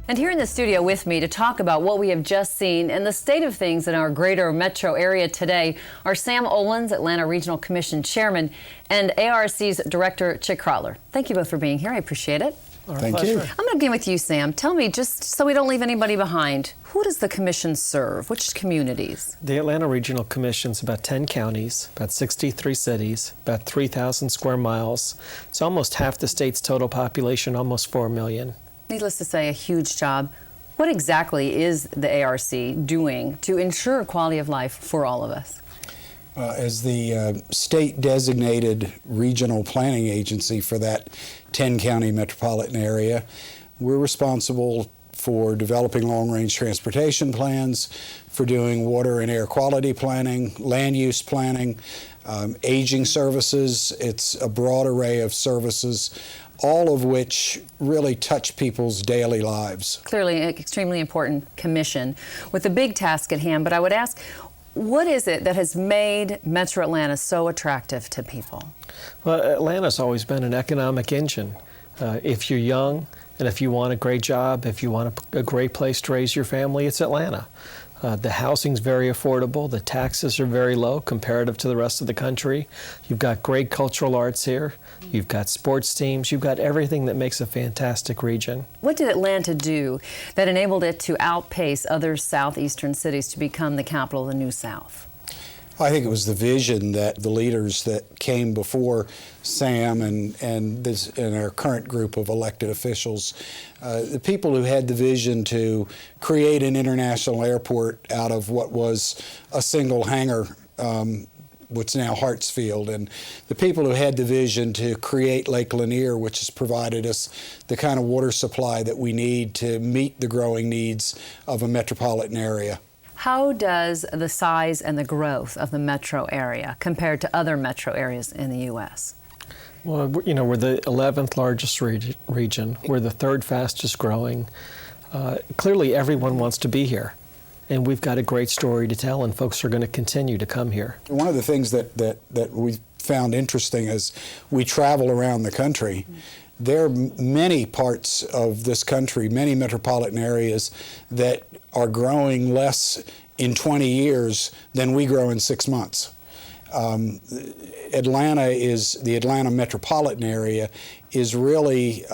And here in the studio with me to talk about what we have just seen and the state of things in our greater metro area today are Sam Olens, Atlanta Regional Commission Chairman, and ARC's Director, Chick Krautler. Thank you both for being here. I appreciate it. Thank you. I'm going to begin with you, Sam. Tell me, just so we don't leave anybody behind, who does the commission serve? Which communities? The Atlanta Regional Commission's about 10 counties, about 63 cities, about 3,000 square miles. It's almost half the state's total population, almost 4 million. Needless to say, a huge job. What exactly is the ARC doing to ensure quality of life for all of us? As the state-designated regional planning agency for that 10-county metropolitan area, we're responsible for developing long-range transportation plans, for doing water and air quality planning, land use planning, aging services. It's a broad array of services, all of which really touch people's daily lives. Clearly an extremely important commission with a big task at hand, but I would ask, what is it that has made Metro Atlanta so attractive to people? Well, Atlanta's always been an economic engine. If you're young and if you want a great job, if you want a great place to raise your family, it's Atlanta. The housing's very affordable. The taxes are very low comparative to the rest of the country. You've got great cultural arts here. You've got sports teams. You've got everything that makes a fantastic region. What did Atlanta do that enabled it to outpace other southeastern cities to become the capital of the New South? I think it was the vision that the leaders that came before Sam and our current group of elected officials, the people who had the vision to create an international airport out of what was a single hangar, what's now Hartsfield, and the people who had the vision to create Lake Lanier, which has provided us the kind of water supply that we need to meet the growing needs of a metropolitan area. How does the size and the growth of the metro area compare to other metro areas in the U.S.? Well, you know, we're the 11th largest region. We're the third fastest growing. Clearly, everyone wants to be here. And we've got a great story to tell, and folks are going to continue to come here. One of the things that we found interesting as we travel around the country, there are many parts of this country, many metropolitan areas, that are growing less in 20 years than we grow in 6 months. The Atlanta metropolitan area is really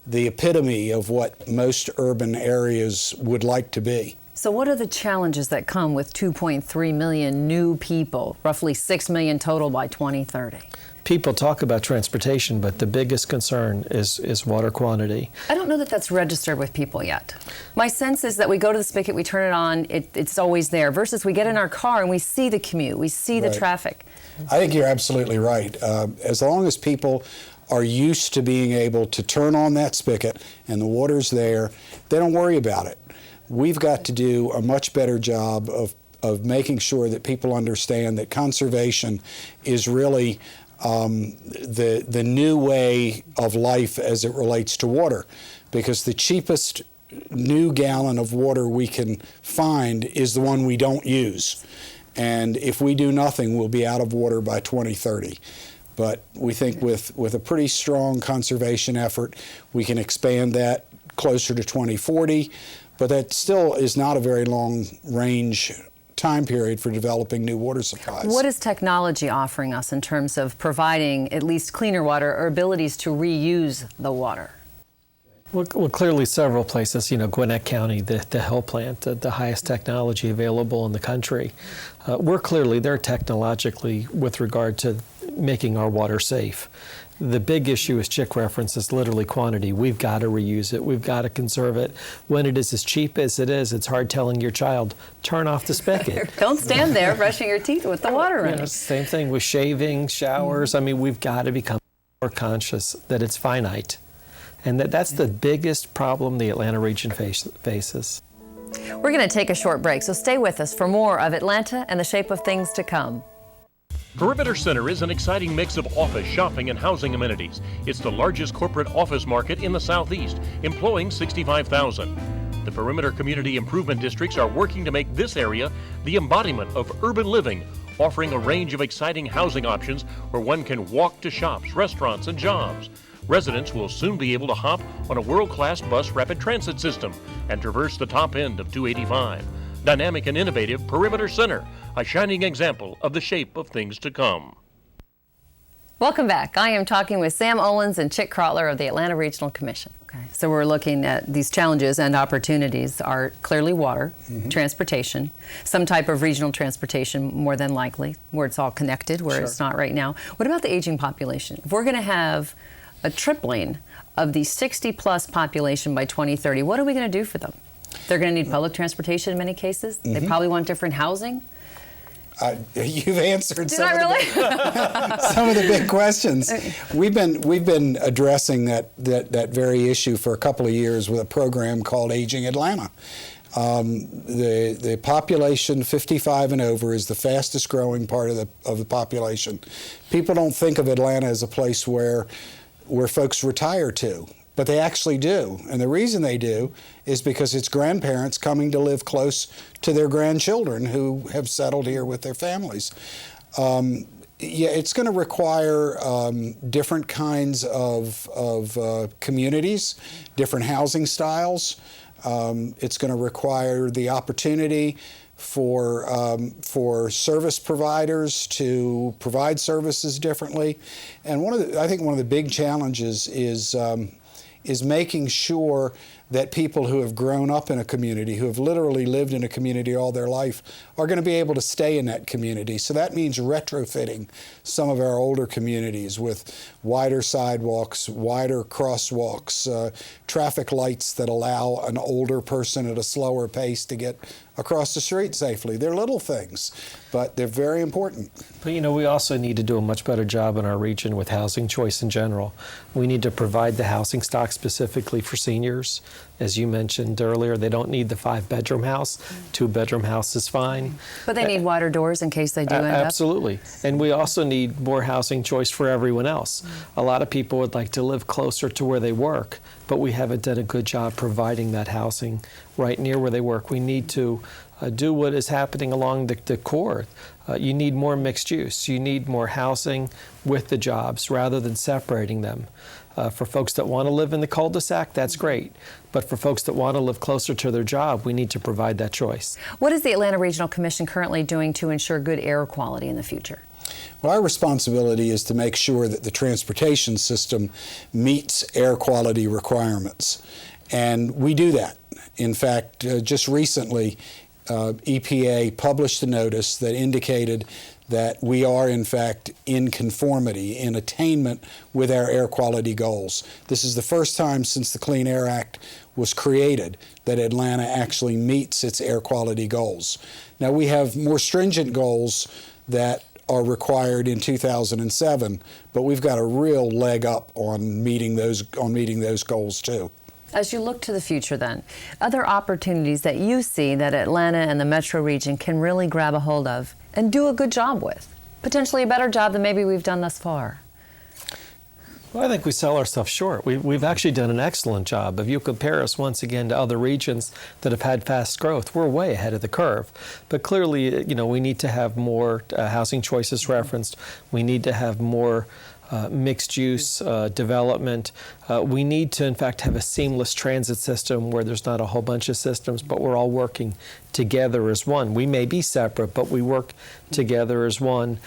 the epitome of what most urban areas would like to be. So what are the challenges that come with 2.3 million new people, roughly 6 million total by 2030? People talk about transportation, but the biggest concern is water quantity. I don't know that that's registered with people yet. My sense is that we go to the spigot, we turn it on, it's always there, versus we get in our car and we see the commute, we see the traffic. I think you're absolutely right. As long as people are used to being able to turn on that spigot and the water's there, they don't worry about it. We've got to do a much better job of making sure that people understand that conservation is really the new way of life as it relates to water, because the cheapest new gallon of water we can find is the one we don't use. And if we do nothing, we'll be out of water by 2030. But we think with a pretty strong conservation effort, we can expand that closer to 2040, but that still is not a very long range time period for developing new water supplies. What is technology offering us in terms of providing at least cleaner water or abilities to reuse the water? Well, clearly several places, Gwinnett County, the Hill plant, the highest technology available in the country. We're clearly there technologically with regard to making our water safe. The big issue, as Chick references, literally quantity. We've got to reuse it. We've got to conserve it. When it is as cheap as it is, it's hard telling your child, turn off the spigot. Don't stand there brushing your teeth with the water running. Same thing with shaving, showers. I mean, we've got to become more conscious that it's finite. And that's the biggest problem the Atlanta region faces. We're going to take a short break, so stay with us for more of Atlanta and the shape of things to come. Perimeter Center is an exciting mix of office, shopping, and housing amenities. It's the largest corporate office market in the Southeast, employing 65,000. The Perimeter Community Improvement Districts are working to make this area the embodiment of urban living, offering a range of exciting housing options where one can walk to shops, restaurants, and jobs. Residents will soon be able to hop on a world-class bus rapid transit system and traverse the top end of 285. Dynamic and innovative Perimeter Center, a shining example of the shape of things to come. Welcome back. I am talking with Sam Olens and Chick Krautler of the Atlanta Regional Commission. Okay, so we're looking at these challenges and opportunities are clearly water, transportation, some type of regional transportation more than likely, where it's all connected, where it's not right now. What about the aging population? If we're going to have a tripling of the 60-plus population by 2030, what are we going to do for them? They're going to need public transportation in many cases. They probably want different housing. You've answered Did I really? some of the big questions. We've been addressing that very issue for a couple of years with a program called Aging Atlanta. The population 55 and over is the fastest growing part of the population. People don't think of Atlanta as a place where folks retire to, but they actually do. And the reason they do is because it's grandparents coming to live close to their grandchildren who have settled here with their families. Yeah, it's going to require different kinds of communities, different housing styles. It's going to require the opportunity for service providers to provide services differently. And I think one of the big challenges is making sure that people who have grown up in a community, who have literally lived in a community all their life, are going to be able to stay in that community. So that means retrofitting some of our older communities with wider sidewalks, wider crosswalks, traffic lights that allow an older person at a slower pace to get across the street safely. They're little things, but they're very important. But we also need to do a much better job in our region with housing choice in general. We need to provide the housing stock specifically for seniors. As you mentioned earlier, they don't need the 5-bedroom house. 2-bedroom house is fine. But they need wider doors in case they do end up. Absolutely. And we also need more housing choice for everyone else. A lot of people would like to live closer to where they work, but we haven't done a good job providing that housing right near where they work. We need to do what is happening along the core. You need more mixed use. You need more housing with the jobs rather than separating them. For folks that want to live in the cul-de-sac, that's great. But for folks that want to live closer to their job, we need to provide that choice. What is the Atlanta Regional Commission currently doing to ensure good air quality in the future? Well, our responsibility is to make sure that the transportation system meets air quality requirements. And we do that. In fact, just recently, EPA published a notice that indicated that we are, in fact, in conformity, in attainment with our air quality goals. This is the first time since the Clean Air Act was created that Atlanta actually meets its air quality goals. Now, we have more stringent goals that are required in 2007, but we've got a real leg up on meeting those goals too. As you look to the future then, other opportunities that you see that Atlanta and the metro region can really grab a hold of and do a good job with, potentially a better job than maybe we've done thus far? Well, I think we sell ourselves short. We've actually done an excellent job. If you compare us once again to other regions that have had fast growth, we're way ahead of the curve. But clearly, we need to have more housing choices referenced. We need to have more mixed-use development. We need to, in fact, have a seamless transit system where there's not a whole bunch of systems, but we're all working together as one. We may be separate, but we work together as one.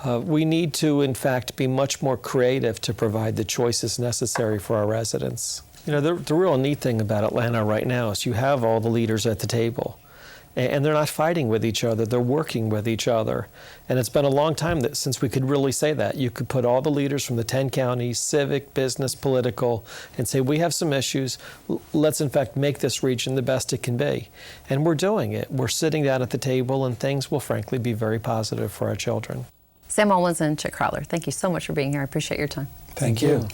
We need to, in fact, be much more creative to provide the choices necessary for our residents. The real neat thing about Atlanta right now is you have all the leaders at the table. And they're not fighting with each other, they're working with each other. And it's been a long time since we could really say that. You could put all the leaders from the 10 counties, civic, business, political, and say, we have some issues. Let's, in fact, make this region the best it can be. And we're doing it. We're sitting down at the table, and things will, frankly, be very positive for our children. Sam Olens and Chick Krautler, thank you so much for being here. I appreciate your time. Thank you.